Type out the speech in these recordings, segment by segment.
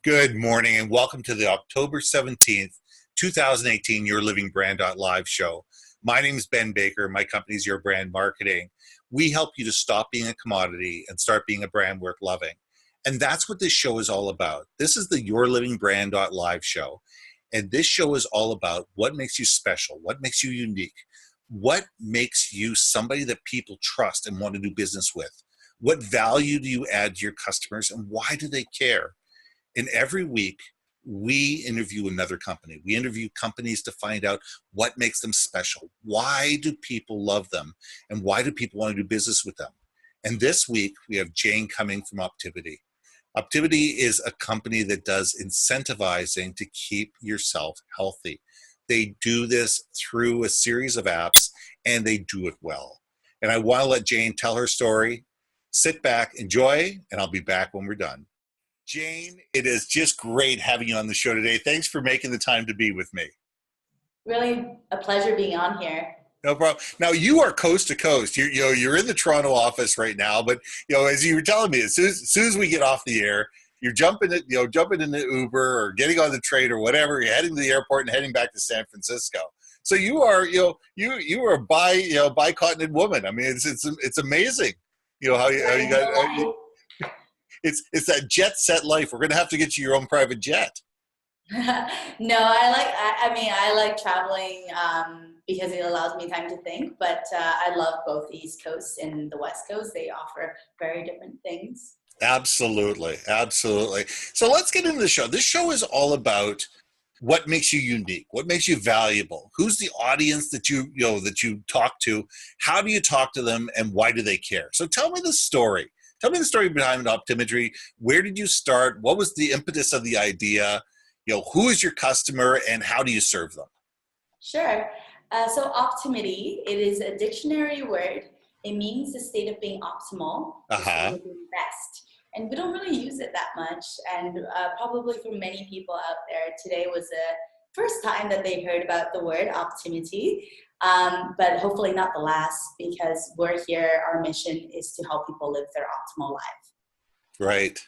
Good morning and welcome to the October 17th, 2018 YourLIVINGBrand.live show. My name is Ben Baker. My company is Your Brand Marketing. We help you to stop being a commodity and start being a brand worth loving. And that's what this show is all about. This is the YourLIVINGBrand.live show. And this show is all about what makes you special, what makes you unique, what makes you somebody that people trust and want to do business with. What value do you add to your customers and why do they care? And every week, we interview another company. We interview companies to find out what makes them special. Why do people love them? And why do people want to do business with them? And this week, we have Jane coming from Optimity. Optimity is a company that does incentivizing to keep yourself healthy. They do this through a series of apps, and they do it well. And I want to let Jane tell her story. Sit back, enjoy, and I'll be back when we're done. Jane, it is just great having you on the show today. Thanks for making the time to be with me. Really a pleasure being on here. No problem. Now you are coast to coast. You're in the Toronto office right now, but as you were telling me, as soon as we get off the air, you're jumping in the Uber or getting on the train or whatever. You're heading to the airport and heading back to San Francisco. So you are you are a bi-continent woman. I mean, it's amazing. How you got. It's that jet set life. We're going to have to get you your own private jet. No, I like traveling because it allows me time to think, but I love both the East Coast and the West Coast. They offer very different things. Absolutely. Absolutely. So let's get into the show. This show is all about what makes you unique, what makes you valuable, who's the audience that you talk to, how do you talk to them, and why do they care? So tell me the story. Tell me the story behind Optimity. Where did you start? What was the impetus of the idea? Who is your customer and how do you serve them? Sure. So Optimity, it is a dictionary word. It means the state of being optimal, the state of being best. And we don't really use it that much. And probably for many people out there, today was the first time that they heard about the word Optimity. But hopefully not the last, because we're here, our mission is to help people live their optimal life. Right.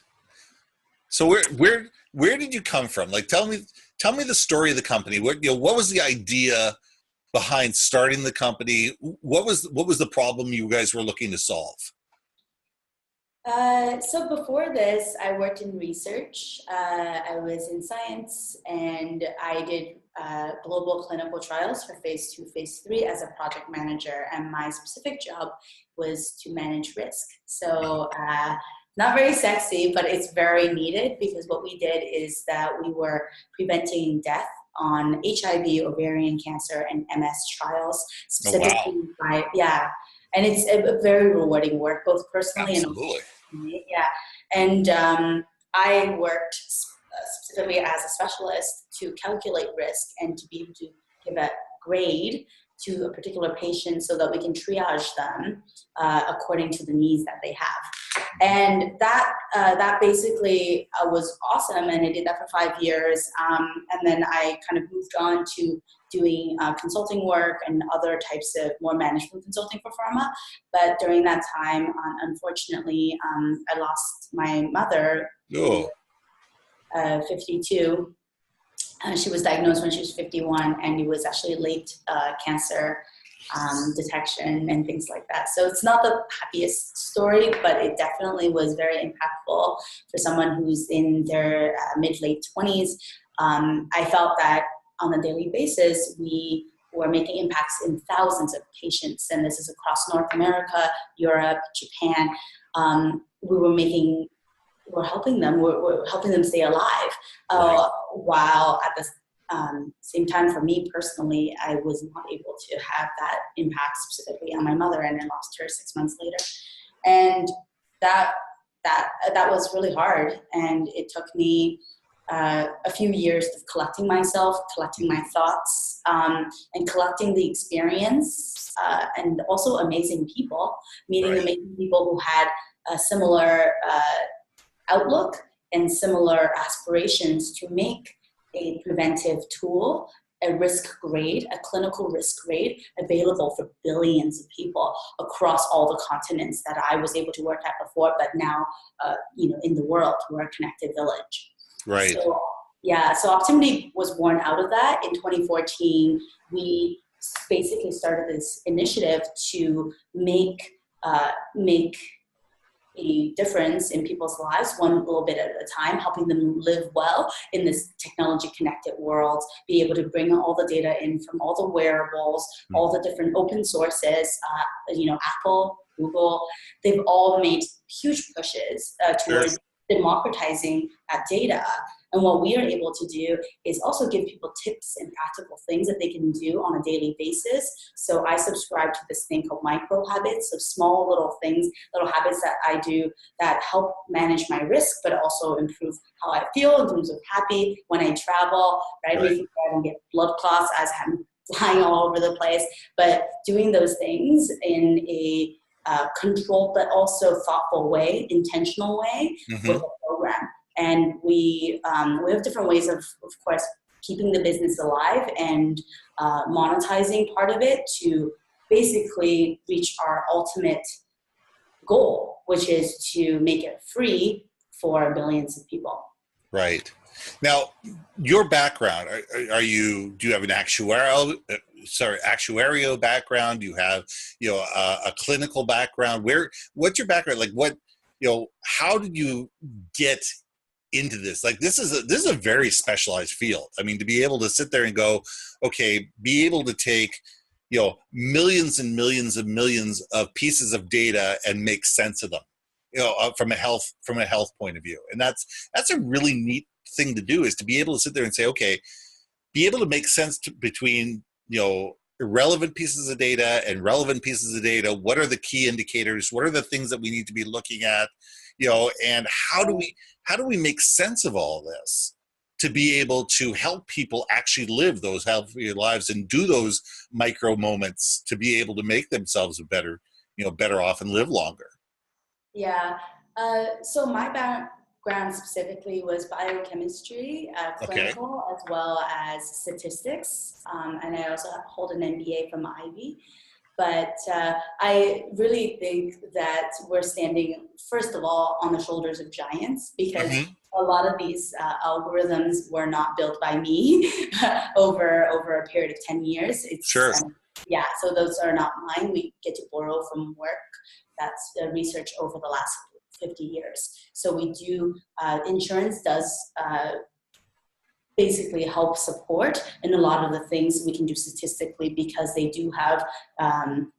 So where did you come from? Like, tell me the story of the company. What was the idea behind starting the company? What was the problem you guys were looking to solve? So before this, I worked in research. I was in science, and I did global clinical trials for phase 2, phase 3 as a project manager. And my specific job was to manage risk. So not very sexy, but it's very needed, because what we did is that we were preventing death on HIV, ovarian cancer, and MS trials specifically. Oh, wow. And it's a very rewarding work, both personally Absolutely. and yeah. And I worked specifically as a specialist to calculate risk and to be able to give a grade to a particular patient so that we can triage them according to the needs that they have. And that basically was awesome, and I did that for 5 years. And then I kind of moved on to doing consulting work and other types of more management consulting for pharma. But during that time, unfortunately, I lost my mother, 52. She was diagnosed when she was 51, and it was actually late cancer detection and things like that. So it's not the happiest story, but it definitely was very impactful for someone who's in their mid-late 20s. I felt that on a daily basis, we were making impacts in thousands of patients, and this is across North America, Europe, Japan. We're helping them. We're helping them stay alive. While at the same time, for me personally, I was not able to have that impact specifically on my mother, and I lost her 6 months later. And that was really hard, and it took me a few years of collecting myself, collecting my thoughts, and collecting the experience, and also amazing people, meeting amazing people who had a similar outlook and similar aspirations to make a preventive tool, a risk grade, a clinical risk grade available for billions of people across all the continents that I was able to work at before, but now, in the world, we're a connected village. Right. So, yeah, so Optimity was born out of that. In 2014, we basically started this initiative to make a difference in people's lives, one little bit at a time, helping them live well in this technology connected world, be able to bring all the data in from all the wearables, all the different open sources, Apple, Google, they've all made huge pushes towards democratizing that data. And what we are able to do is also give people tips and practical things that they can do on a daily basis. So I subscribe to this thing called micro habits, so small little things, little habits that I do that help manage my risk, but also improve how I feel in terms of happy when I travel, right? Making sure I don't get blood clots as I'm flying all over the place, but doing those things in a controlled but also thoughtful way, intentional way with a program. And we have different ways of course, keeping the business alive and monetizing part of it to basically reach our ultimate goal, which is to make it free for billions of people. Right. Now, your background, do you have an actuarial background? Do you have, a clinical background? What's your background? Like how did you get into this? Like, this is a very specialized field. I mean, to be able to sit there and go, okay, be able to take, millions and millions and millions of pieces of data and make sense of them, from a health point of view. And that's a really neat thing to do, is to be able to sit there and say, okay, be able to make sense between, irrelevant pieces of data and relevant pieces of data. What are the key indicators? What are the things that we need to be looking at? And how do we make sense of all this to be able to help people actually live those healthier lives and do those micro moments to be able to make themselves better off and live longer? Yeah. So my background specifically was biochemistry, clinical, as well as statistics. And I also hold an MBA from Ivy. But I really think that we're standing, first of all, on the shoulders of giants, because a lot of these algorithms were not built by me over a period of 10 years. So those are not mine. We get to borrow from work that's research over the last 50 years. So we do, insurance does basically help support in a lot of the things we can do statistically, because they do have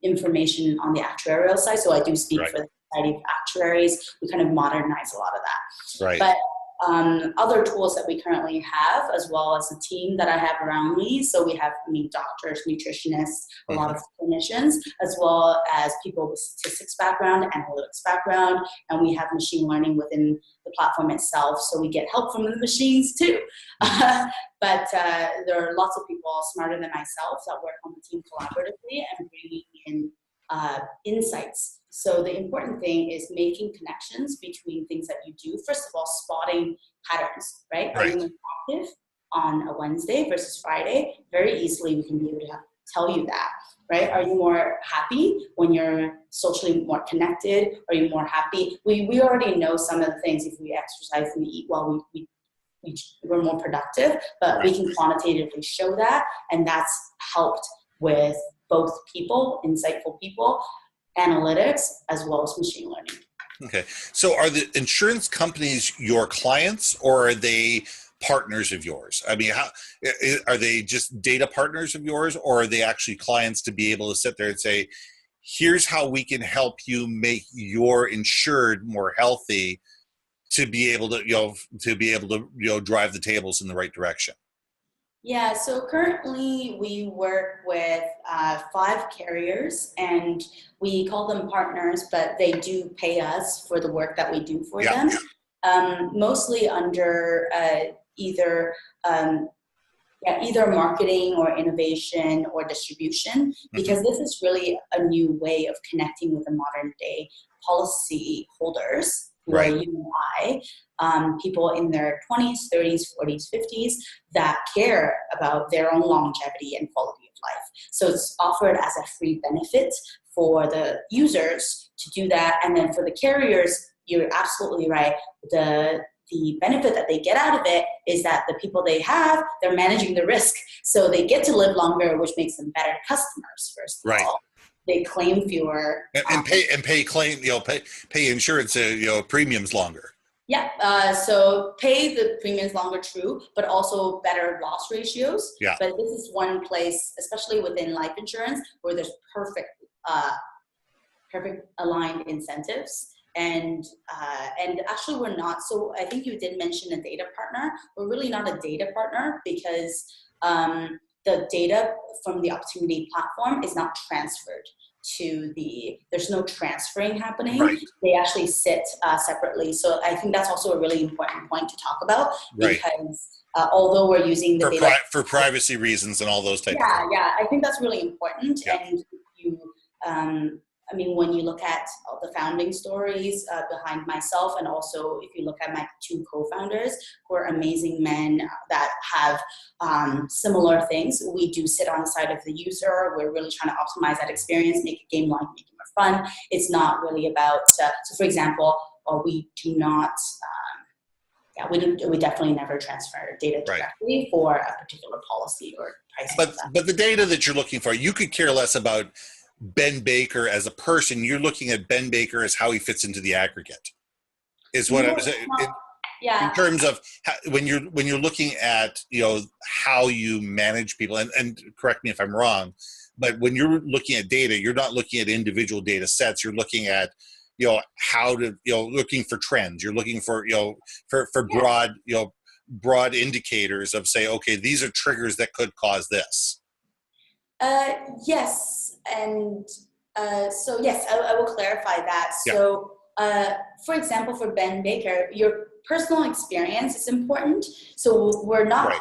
information on the actuarial side. So I do speak for the Society of Actuaries. We kind of modernize a lot of that. Right. But other tools that we currently have, as well as the team that I have around me. So we have doctors, nutritionists, a lot of clinicians, as well as people with statistics background, analytics background, and we have machine learning within the platform itself. So we get help from the machines too. But there are lots of people smarter than myself that work on the team collaboratively and bringing in insights. So the important thing is making connections between things that you do. First of all, spotting patterns, right? Are you more active on a Wednesday versus Friday? Very easily we can be able to tell you that, right? Are you more happy when you're socially more connected? Are you more happy? We already know some of the things. If we exercise and we eat well, we're more productive, but we can quantitatively show that, and that's helped with both people, insightful people, analytics, as well as machine learning. Okay. So are the insurance companies your clients, or are they partners of yours? I mean, are they just data partners of yours, or are they actually clients to be able to sit there and say, here's how we can help you make your insured more healthy to be able to, drive the tables in the right direction? Yeah, so currently we work with 5 carriers, and we call them partners, but they do pay us for the work that we do for them, mostly under either marketing or innovation or distribution, because this is really a new way of connecting with the modern day policy holders. Who are you and I, people in their 20s, 30s, 40s, 50s that care about their own longevity and quality of life. So it's offered as a free benefit for the users to do that. And then for the carriers, you're absolutely right. The the benefit that they get out of it is that the people they have, they're managing the risk. So they get to live longer, which makes them better customers, first of all. They claim fewer. Pay claim, pay insurance, premiums longer. Yeah, so pay the premiums longer, true, but also better loss ratios. Yeah. But this is one place, especially within life insurance, where there's perfect aligned incentives. And actually we're not, so I think you did mention a data partner. We're really not a data partner because the data from the Optimity platform is not transferred to there's no transferring happening. Right. They actually sit separately. So I think that's also a really important point to talk about, because although we're using the data for privacy reasons and all those types of things. Yeah, I think that's really important. Yeah. And when you look at the founding stories behind myself, and also if you look at my two co-founders, who are amazing men that have similar things, we do sit on the side of the user. We're really trying to optimize that experience, make it game-like, make it more fun. It's not really about, so for example, we do not, we definitely never transfer data directly for a particular policy or pricing. But the data that you're looking for, you could care less about Ben Baker as a person. You're looking at Ben Baker as how he fits into the aggregate, is what I was saying. In terms of when you're looking at how you manage people, and correct me if I'm wrong, but when you're looking at data, you're not looking at individual data sets. You're looking at how to looking for trends. You're looking for broad indicators of, say, okay, these are triggers that could cause this. Yes, and so yes, I will clarify that. Yeah. So, for example, for Ben Baker, your personal experience is important. So we're not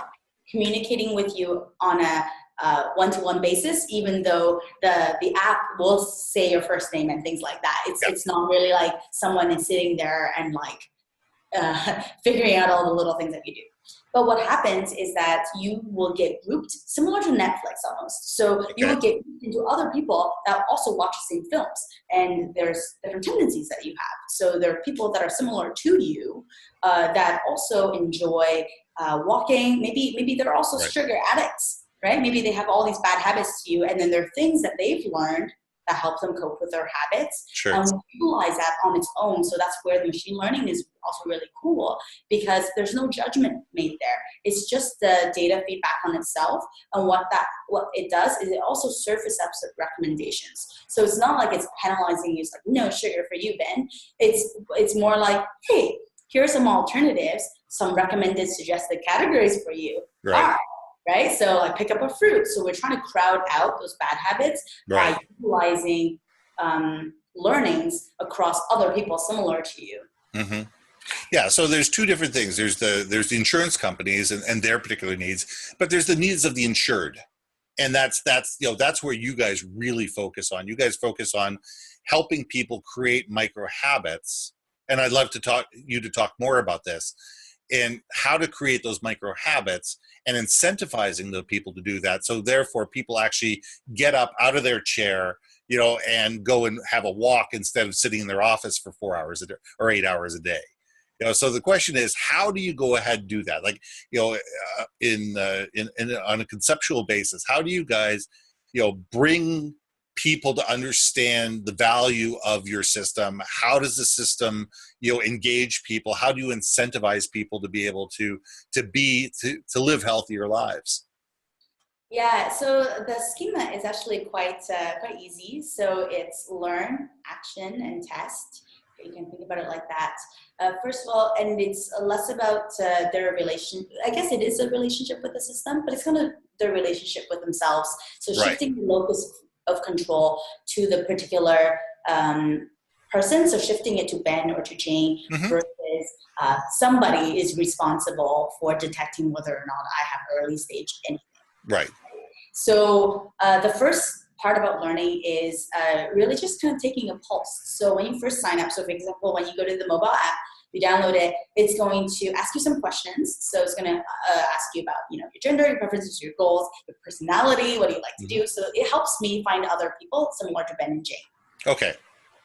communicating with you on a one-to-one basis, even though the app will say your first name and things like that. It's not really like someone is sitting there and figuring out all the little things that you do. But what happens is that you will get grouped, similar to Netflix almost. So you will get grouped into other people that also watch the same films. And there's different tendencies that you have. So there are people that are similar to you that also enjoy walking. Maybe they're also sugar addicts, right? Maybe they have all these bad habits to you. And then there are things that they've learned that help them cope with their habits. Sure. And we utilize that on its own. So that's where the machine learning is also really cool, because there's no judgment made there. It's just the data feedback on itself. And what it does is it also surfaces up some recommendations. So it's not like it's penalizing you. It's like, no sugar for you, Ben. It's more like, hey, here are some alternatives, some recommended suggested categories for you. Right? So pick up a fruit. So we're trying to crowd out those bad habits by utilizing learnings across other people similar to you. Mm-hmm. Yeah, so there's two different things. There's the insurance companies and their particular needs, but there's the needs of the insured. And that's where you guys really focus on. You guys focus on helping people create micro habits. And I'd love to talk more about this, and how to create those micro habits and incentivizing the people to do that. So therefore people actually get up out of their chair, and go and have a walk instead of sitting in their office for 4 hours a day or 8 hours a day. So the question is, how do you go ahead and do that? On a conceptual basis, how do you guys, bring people to understand the value of your system? How does the system, engage people? How do you incentivize people to be able to live healthier lives? Yeah, so the schema is actually quite easy. So it's learn, action, and test. You can think about it like that. First of all, and it's less about their relation. I guess it is a relationship with the system, but it's kind of their relationship with themselves. So shifting the locus of control to the particular person. So shifting it to Ben or to Jane versus somebody is responsible for detecting whether or not I have early stage anything. Right. So the first part about learning is really just kind of taking a pulse. So when you first sign up, so for example, when you go to the mobile app, you download it, it's going to ask you some questions. So it's going to ask you about, your gender, your preferences, your goals, your personality, what do you like to do. So it helps me find other people similar to Ben and Jane. Okay.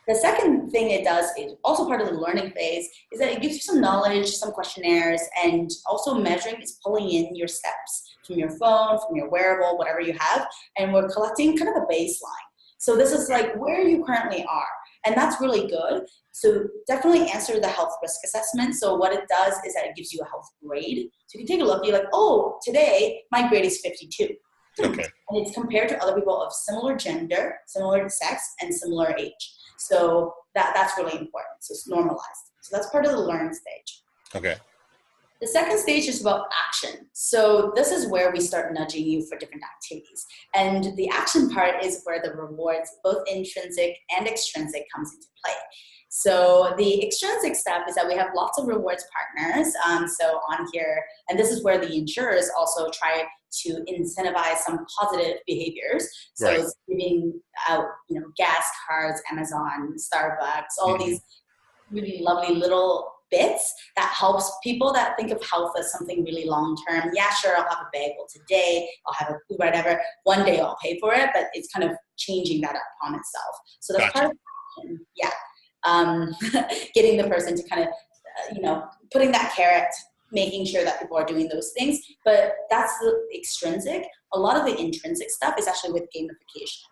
The second thing it does, is also part of the learning phase, is that it gives you some knowledge, some questionnaires, and also measuring is pulling in your steps from your phone, from your wearable, whatever you have, and we're collecting kind of a baseline. So this is like where you currently are, and that's really good. So definitely answer the health risk assessment. So what it does is that it gives you a health grade. So you can take a look, you're like, oh, today my grade is 52. Okay. And it's compared to other people of similar gender, similar sex, and similar age. So that's really important. So it's normalized. So that's part of the learn stage. Okay. The second stage is about action. So this is where we start nudging you for different activities. And the action part is where the rewards, both intrinsic and extrinsic, comes into play. So the extrinsic stuff is that we have lots of rewards partners. So on here, and this is where the insurers also try to incentivize some positive behaviors. So Right. it's giving out, gas cards, Amazon, Starbucks, all these really lovely little bits that helps people that think of health as something really long term. Yeah, sure, I'll have a bagel today, I'll have a whatever. One day I'll pay for it, but it's kind of changing that upon itself. So that's part of action. Yeah. Getting the person to kind of, putting that carrot, making sure that people are doing those things. But that's the extrinsic. A lot of the intrinsic stuff is actually with gamification.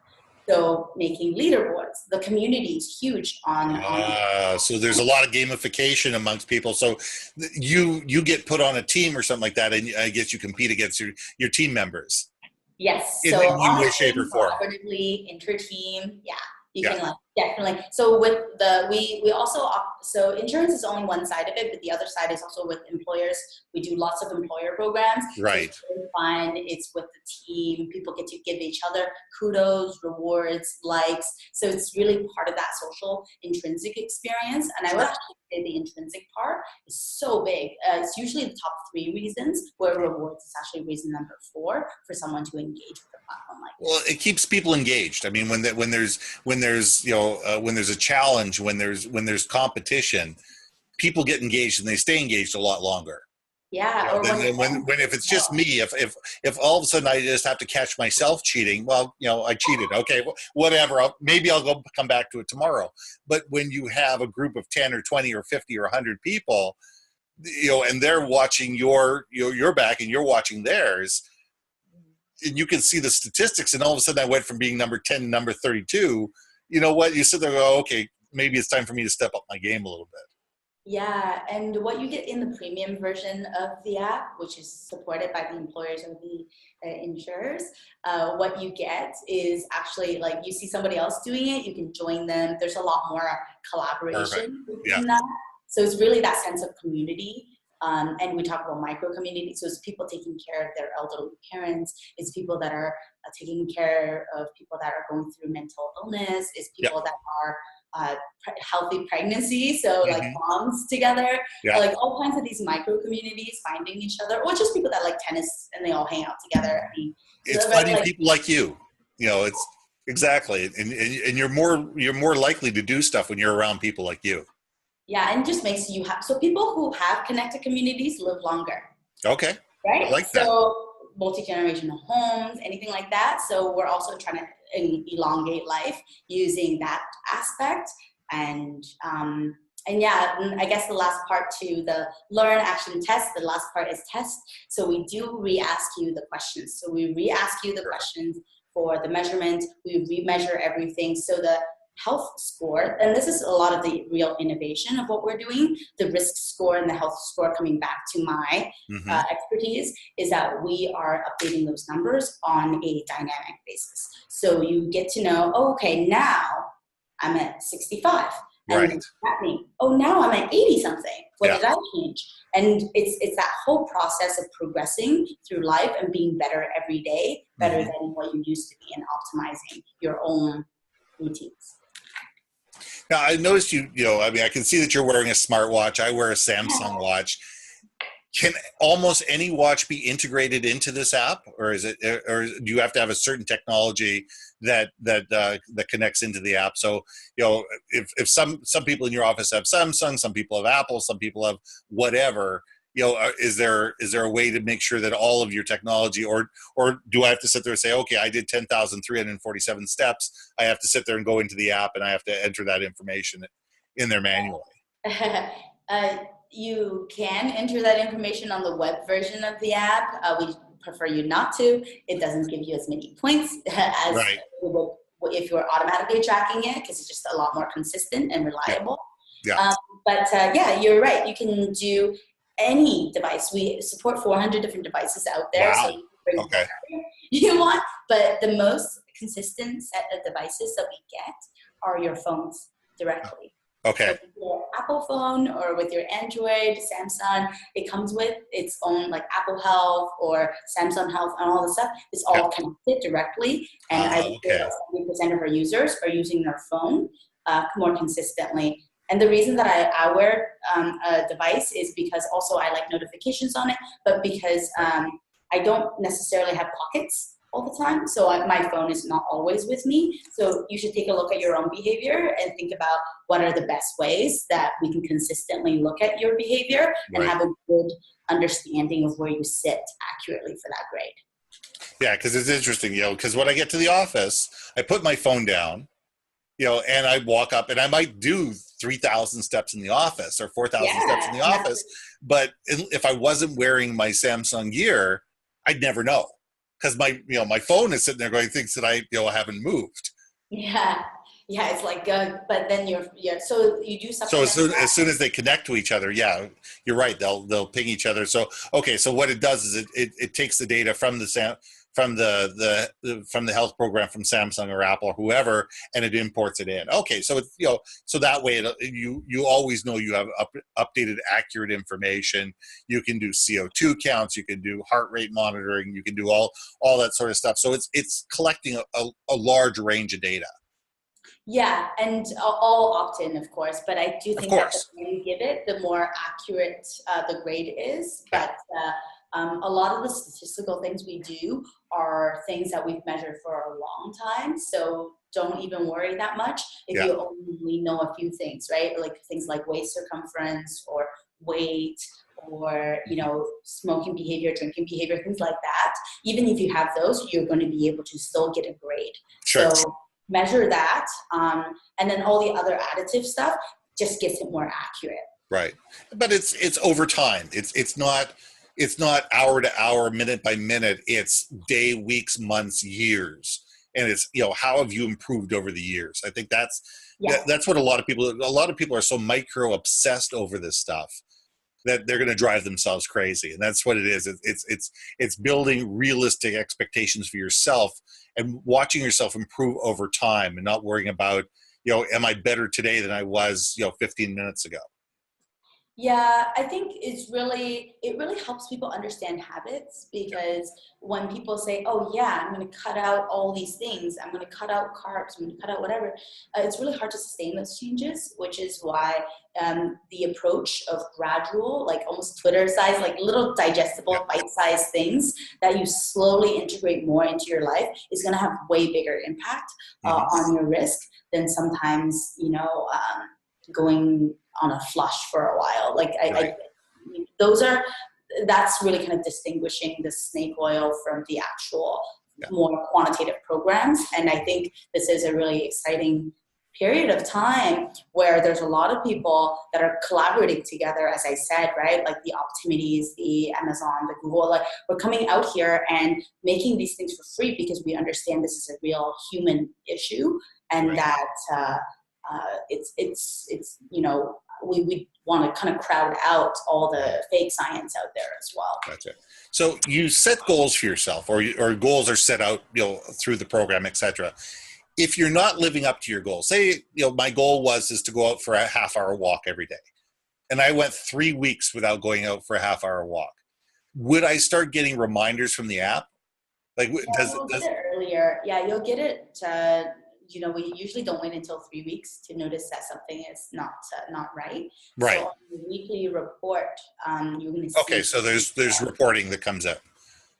So making leaderboards, the community is huge on so there's a lot of gamification amongst people. So you get put on a team or something like that, and I guess you compete against your team members. Yes. In one way, shape, or form. Collaboratively, inter-team. Yeah. You can definitely. So with we also, so insurance is only one side of it, but the other side is also with employers. We do lots of employer programs. Right. So it's really fun. It's with the team. People get to give each other kudos, rewards, likes. So it's really part of that social intrinsic experience. And I would actually say the intrinsic part is so big. It's usually the top 3 reasons, where rewards is actually reason number 4 for someone to engage with the platform. Well, it keeps people engaged. I mean, when there's a challenge, when there's competition, people get engaged and they stay engaged a lot longer. Yeah. Or when if it's just me, if all of a sudden I just have to catch myself cheating, well, I cheated. Okay, whatever. Maybe I'll come back to it tomorrow. But when you have a group of 10 or 20 or 50 or 100 people, and they're watching your back and you're watching theirs, and you can see the statistics, and all of a sudden I went from being number 10 to number 32. You know what? You sit there and go, okay, maybe it's time for me to step up my game a little bit. Yeah, and what you get in the premium version of the app, which is supported by the employers or the insurers, what you get is actually like you see somebody else doing it, you can join them. There's a lot more collaboration in that. So it's really that sense of community. And we talk about micro community. So it's people taking care of their elderly parents. It's people that are taking care of people that are going through mental illness. It's people that are healthy pregnancy, so like moms together, like all kinds of these micro communities finding each other, or just people that like tennis and they all hang out together. I mean, it's finding people like you. It's exactly, and you're more likely to do stuff when you're around people like you. Yeah, and it just makes you so people who have connected communities live longer. Okay. Right. I like that. So multi-generational homes, anything like that. So we're also trying to elongate life using that aspect. And yeah, I guess the last part to the learn, action, test, the last part is test. So we do re-ask you the questions. So we re-ask you the questions for the measurement. We re-measure everything. So the health score, and this is a lot of the real innovation of what we're doing, the risk score and the health score, coming back to my expertise, is that we are updating those numbers on a dynamic basis. So you get to know, okay, now I'm at 65. And that means, now I'm at 80 something. What did I change? And it's that whole process of progressing through life and being better every day, better than what you used to be, and optimizing your own routines. Now, I noticed I can see that you're wearing a smartwatch. I wear a Samsung watch. Can almost any watch be integrated into this app, or do you have to have a certain technology that connects into the app? So, if some people in your office have Samsung, some people have Apple, some people have whatever, is there a way to make sure that all of your technology, or do I have to sit there and say, okay, I did 10,347 steps. I have to sit there and go into the app and I have to enter that information in there manually? You can enter that information on the web version of the app. We prefer you not to. It doesn't give you as many points as Right. if you're automatically tracking it, because it's just a lot more consistent and reliable. Yeah. But yeah, you're right. You can do any device. We support 400 different devices out there. Wow. So you can bring Okay. whatever you want. But the most consistent set of devices that we get are your phones directly. Okay. So with your Apple phone or with your Android, Samsung, it comes with its own like Apple Health or Samsung Health and all the stuff. It's all connected directly. And I would say that 70% of our users are using their phone more consistently. And the reason that I wear a device is because also I like notifications on it, but because I don't necessarily have pockets all the time. So my phone is not always with me. So you should take a look at your own behavior and think about what are the best ways that we can consistently look at your behavior and have a good understanding of where you sit accurately for that grade. Yeah, because it's interesting, because when I get to the office, I put my phone down, and I walk up and I might do 3,000 steps in the office or 4,000 steps in the office. But if I wasn't wearing my Samsung gear, I'd never know. Because my phone is sitting there going, thinks that I haven't moved. Yeah, it's like but then so you do something. So as soon as they connect to each other, you're right. They'll ping each other. So so what it does is it takes the data from the health program from Samsung or Apple or whoever, and it imports it in. Okay, so it's so that way you always know you have updated, accurate information. You can do CO2 counts, you can do heart rate monitoring, you can do all that sort of stuff. So it's collecting a large range of data. Yeah, and all opt-in, of course, but I do think that the more you give it, the more accurate the grade is. But a lot of the statistical things we do are things that we've measured for a long time, so don't even worry that much if you only know a few things, right? Like things like waist circumference or weight or, smoking behavior, drinking behavior, things like that. Even if you have those, you're going to be able to still get a grade. Sure. So measure that, and then all the other additive stuff just gets it more accurate. Right, but it's over time. It's not hour to hour, minute by minute. It's day, weeks, months, years, and it's how have you improved over the years? I think that's what a lot of people are so micro obsessed over this stuff that they're going to drive themselves crazy, and that's what it is. It's building realistic expectations for yourself and watching yourself improve over time, and not worrying about am I better today than I was 15 minutes ago. Yeah, I think it really helps people understand habits, because when people say, oh yeah, I'm going to cut out all these things, I'm going to cut out carbs, I'm going to cut out whatever, it's really hard to sustain those changes, which is why the approach of gradual, like almost Twitter size, like little digestible bite-sized things that you slowly integrate more into your life is going to have way bigger impact on your risk than sometimes, going on a flush for a while. Like that's really kind of distinguishing the snake oil from the actual more quantitative programs. And I think this is a really exciting period of time where there's a lot of people that are collaborating together, as I said, right? Like the Optimities, the Amazon, the Google, like we're coming out here and making these things for free because we understand this is a real human issue, and that we want to kind of crowd out all the fake science out there as well. Gotcha. So you set goals for yourself, or goals are set out, through the program, etc. If you're not living up to your goal, say, my goal is to go out for a half-hour walk every day, and I went 3 weeks without going out for a half-hour walk, would I start getting reminders from the app? Like, you'll get it earlier. Yeah, you'll get it. We usually don't wait until 3 weeks to notice that something is not right. Right. So on the weekly report, you're going to see. Okay, so there's reporting that comes out.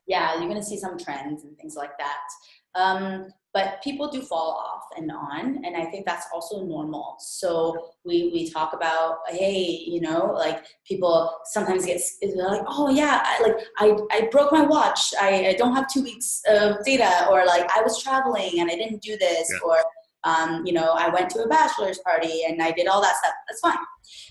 Yeah, you're going to see some trends and things like that. but people do fall off and on. And I think that's also normal. So we talk about, hey, you know, like people sometimes they're like, oh yeah, I broke my watch. I don't have 2 weeks of data, or like I was traveling and I didn't do this, or you know, I went to a bachelor's party and I did all that stuff. That's fine.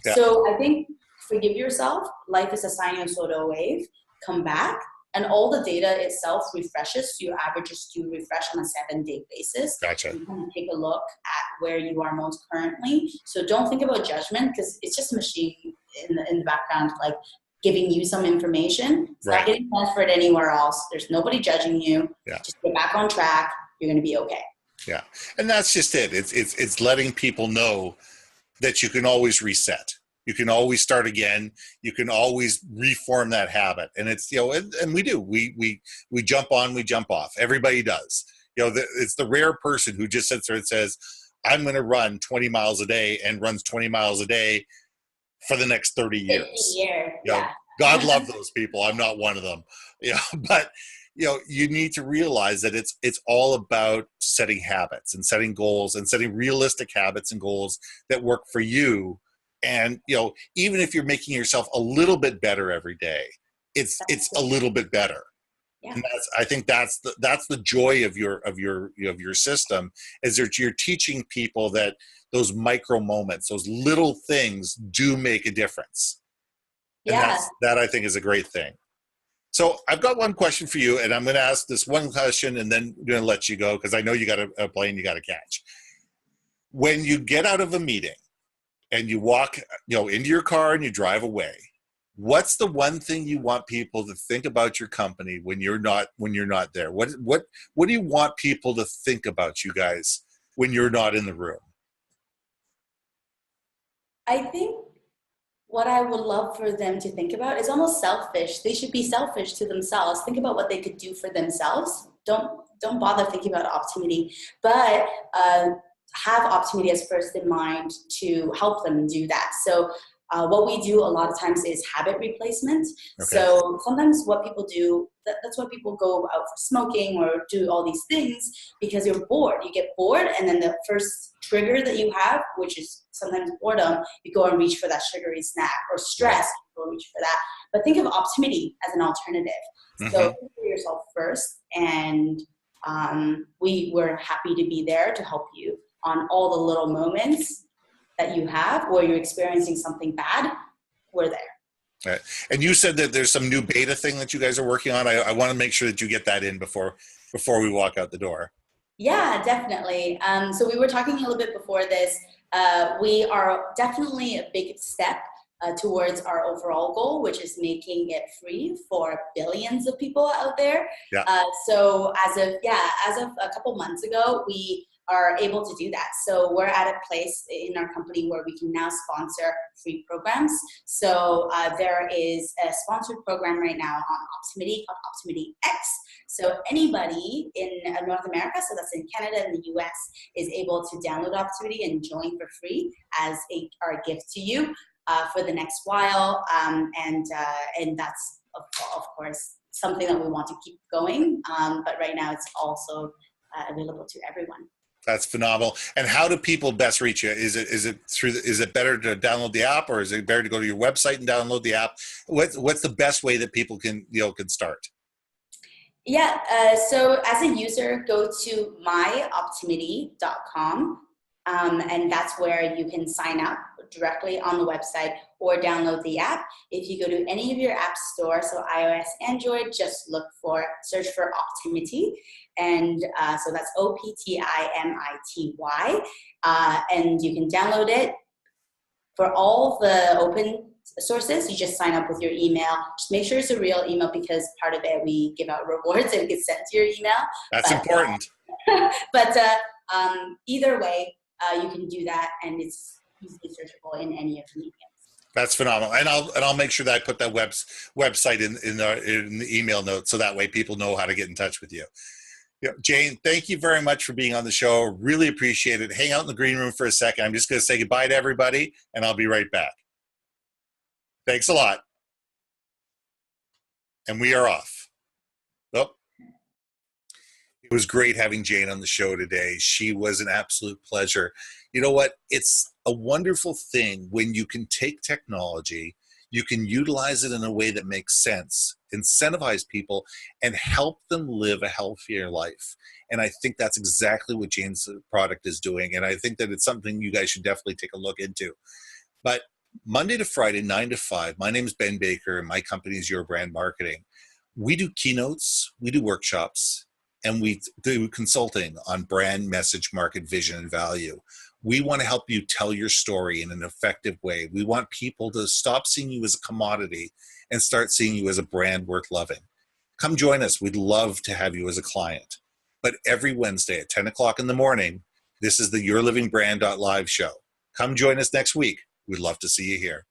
Yeah. So I think forgive yourself. Life is a sinusoidal wave. Come back. And all the data itself refreshes. So your averages do refresh on a 7-day basis. Gotcha. You can take a look at where you are most currently. So don't think about judgment, because it's just a machine in the background, like giving you some information. It's not getting transferred anywhere else. There's nobody judging you. Just get back on track. You're going to be okay. Yeah. And that's just it. It's letting people know that you can always reset. You can always start again. You can always reform that habit. And it's, you know, and we do. We jump on, we jump off. Everybody does. You know, it's the rare person who just sits there and says, I'm going to run 20 miles a day and runs 20 miles a day for the next 30 years. You know, God love those people. I'm not one of them. You know, but you know, you need to realize that it's all about setting habits and setting goals and setting realistic habits and goals that work for you. And, you know, even if you're making yourself a little bit better every day, it's a little bit better. Yeah. And I think that's the joy of your system, is that you're teaching people that those micro moments, those little things do make a difference. And that I think is a great thing. So I've got one question for you, and I'm going to ask this one question and then I'm going to let you go, because I know you got a plane you got to catch. When you get out of a meeting and you walk, you know, into your car and you drive away, what's the one thing you want people to think about your company when you're not there? What do you want people to think about you guys when you're not in the room? I think what I would love for them to think about is almost selfish. They should be selfish to themselves. Think about what they could do for themselves. Don't bother thinking about Optimity, but have Optimity as first in mind to help them do that. So what we do a lot of times is habit replacement. Okay. So sometimes what people do, that's why people go out for smoking or do all these things, because you're bored. You get bored, and then the first trigger that you have, which is sometimes boredom, you go and reach for that sugary snack, or stress, you go reach for that. But think of Optimity as an alternative. Mm-hmm. So think for yourself first, and we're happy to be there to help you on all the little moments that you have where you're experiencing something bad. We're there. All right. And you said that there's some new beta thing that you guys are working on. I want to make sure that you get that in before we walk out the door. Yeah, definitely. So we were talking a little bit before this. We are definitely a big step towards our overall goal, which is making it free for billions of people out there. Yeah. So as of a couple months ago, we are able to do that. So we're at a place in our company where we can now sponsor free programs. So there is a sponsored program right now on Optimity called Optimity X. So anybody in North America, so that's in Canada and the US, is able to download Optimity and join for free as our gift to you for the next while. And that's, of course, something that we want to keep going. But right now it's also available to everyone. That's phenomenal. And how do people best reach you? Is it better to download the app, or is it better to go to your website and download the app? What's the best way that people can start? Yeah. So as a user, go to myoptimity.com. And that's where you can sign up directly on the website or download the app. If you go to any of your app stores, so iOS, Android, just search for Optimity. And so that's Optimity. And you can download it. For all the open sources, you just sign up with your email. Just make sure it's a real email, because part of it, we give out rewards and it gets sent to your email. That's important. But either way, you can do that, and it's easily searchable in any of the mediums. That's phenomenal, and I'll make sure that I put that website in the email notes, so that way people know how to get in touch with you. Yeah, Jane, thank you very much for being on the show. Really appreciate it. Hang out in the green room for a second. I'm just going to say goodbye to everybody, and I'll be right back. Thanks a lot. And we are off. Oh. It was great having Jane on the show today. She was an absolute pleasure. You know what? It's a wonderful thing when you can take technology, you can utilize it in a way that makes sense, incentivize people, and help them live a healthier life. And I think that's exactly what Jane's product is doing. And I think that it's something you guys should definitely take a look into. But Monday to Friday, 9 to 5, my name is Ben Baker, and my company is Your Brand Marketing. We do keynotes, we do workshops, and we do consulting on brand, message, market, vision, and value. We want to help you tell your story in an effective way. We want people to stop seeing you as a commodity and start seeing you as a brand worth loving. Come join us. We'd love to have you as a client. But every Wednesday at 10 o'clock in the morning, this is the YourLIVINGBrand.live show. Come join us next week. We'd love to see you here.